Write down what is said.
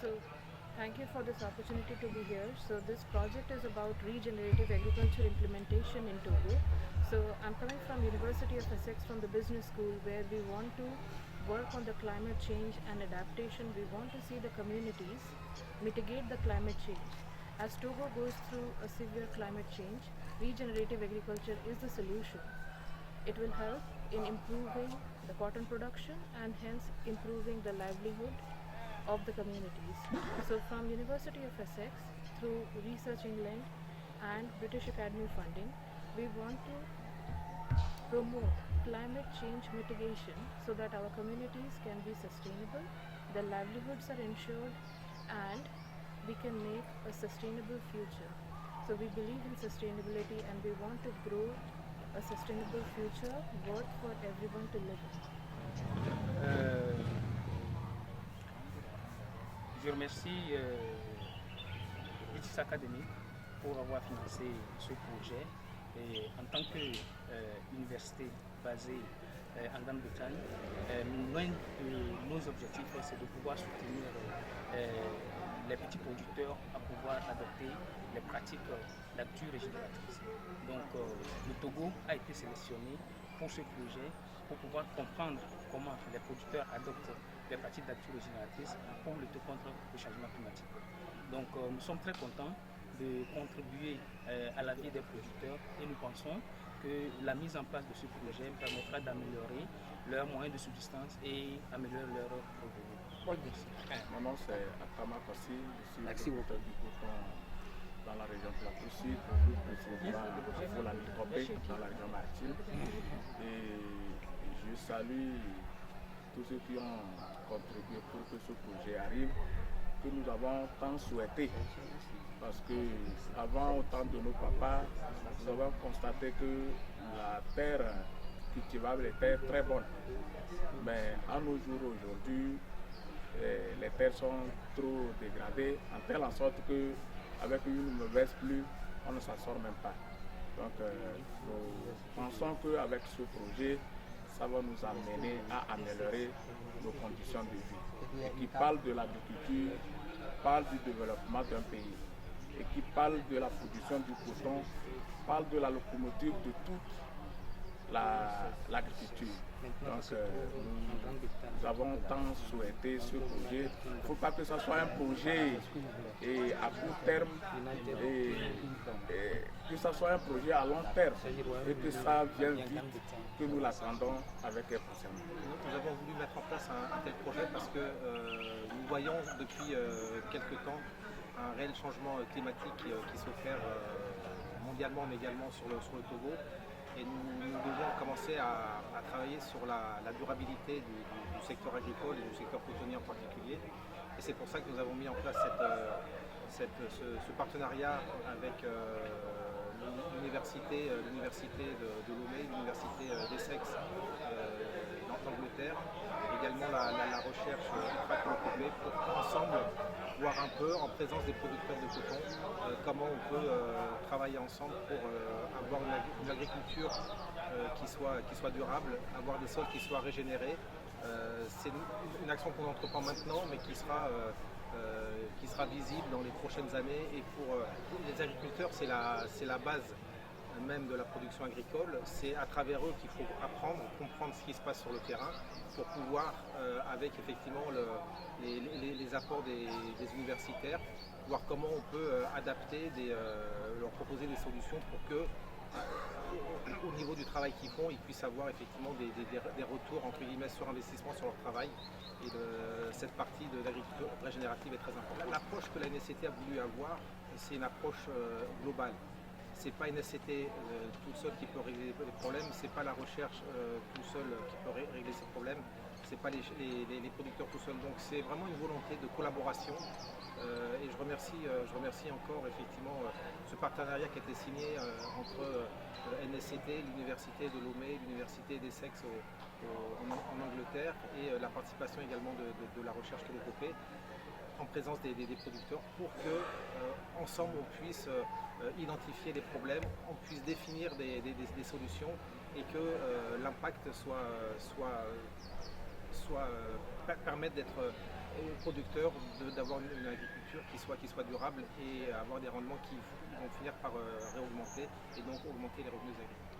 So, thank you for this opportunity to be here. So, this project is about regenerative agriculture implementation in Togo. So, I'm coming from University of Essex from the business school where we want to work on the climate change and adaptation. We want to see the communities mitigate the climate change. As Togo goes through a severe climate change, regenerative agriculture is the solution. It will help in improving the cotton production and hence improving the livelihood of the communities. So from University of Essex through Research England and British Academy funding, we want to promote climate change mitigation so that our communities can be sustainable, their livelihoods are ensured, and we can make a sustainable future. So we believe in sustainability and we want to grow a sustainable future worth for everyone to live Euh, je remercie British Academy pour avoir financé ce projet. Et en tant qu'université basée en Grande-Bretagne, l'un de nos objectifs, c'est de pouvoir soutenir les petits producteurs à pouvoir adopter les pratiques d'agriculture régénératrice. Donc le Togo a été sélectionné pour ce projet pour pouvoir comprendre comment les producteurs adoptent les pratiques d'agriculture régénératrice pour lutter contre le changement climatique. Donc nous sommes très contents de contribuer à la vie des producteurs et nous pensons que la mise en place de ce projet permettra d'améliorer leurs moyens de subsistance et améliorer leurs revenus. Mon nom c'est Atama Passi, je suis producteur du coton dans la région de Plateau Sud, plus précisément au Foulanicopé, dans la région maritime. Et je salue tous ceux qui ont contribué pour que ce projet arrive, que nous avons tant souhaité. Parce que avant, au temps de nos papas, nous avons constaté que la terre cultivable était très bonne. Mais à nos jours aujourd'hui, les terres sont trop dégradées, en telle sorte qu'avec une mauvaise pluie, on ne s'en sort même pas. Donc nous pensons qu'avec ce projet, ça va nous amener à améliorer nos conditions de vie. Et qui parle de l'agriculture, parle du développement d'un pays. Et qui parle de la production du coton, parle de la locomotive de toute l'agriculture. Donc nous avons tant souhaité ce projet. Il ne faut pas que ce soit un projet à court terme, et que ce soit un projet à long terme et que ça vienne vite, que nous l'attendons avec impatience. Nous avons voulu mettre en place un tel projet parce que nous voyons depuis quelques temps un réel changement climatique qui s'opère mondialement mais également sur le Togo. Et nous devons commencer à travailler sur la durabilité du secteur agricole et du secteur cotonnier en particulier. Et c'est pour ça que nous avons mis en place ce partenariat avec l'université de Lomé, l'université d'Essex d'Angleterre, également la recherche Ultra-Copé pour ensemble voir un peu en présence des producteurs de coton comment on peut travailler ensemble pour avoir une agriculture qui soit durable, avoir des sols qui soient régénérés. C'est une action qu'on entreprend maintenant mais qui sera visible dans les prochaines années, et pour les agriculteurs c'est la base même de la production agricole. C'est à travers eux qu'il faut apprendre, comprendre ce qui se passe sur le terrain pour pouvoir, avec effectivement les apports des universitaires, voir comment on peut adapter, leur proposer des solutions pour que au niveau du travail qu'ils font, ils puissent avoir effectivement des retours entre guillemets sur investissement sur leur travail. Et cette partie de l'agriculture régénérative est très importante. L'approche que la NSCT a voulu avoir, c'est une approche globale. C'est pas une SCT tout seul qui peut régler les problèmes, c'est pas la recherche tout seul qui peut régler ces problèmes, c'est pas les producteurs tout seuls. Donc c'est vraiment une volonté de collaboration. Et je remercie encore effectivement ce partenariat qui a été signé entre NSCT, l'université de Lomé, l'université d'Essex en Angleterre, et la participation également de la recherche Télocopé, en présence des producteurs, pour que ensemble on puisse identifier les problèmes, on puisse définir des solutions, et que l'impact soit permettre d'être aux producteurs d'avoir une agriculture qui soit durable et avoir des rendements qui vont finir par réaugmenter et donc augmenter les revenus agricoles.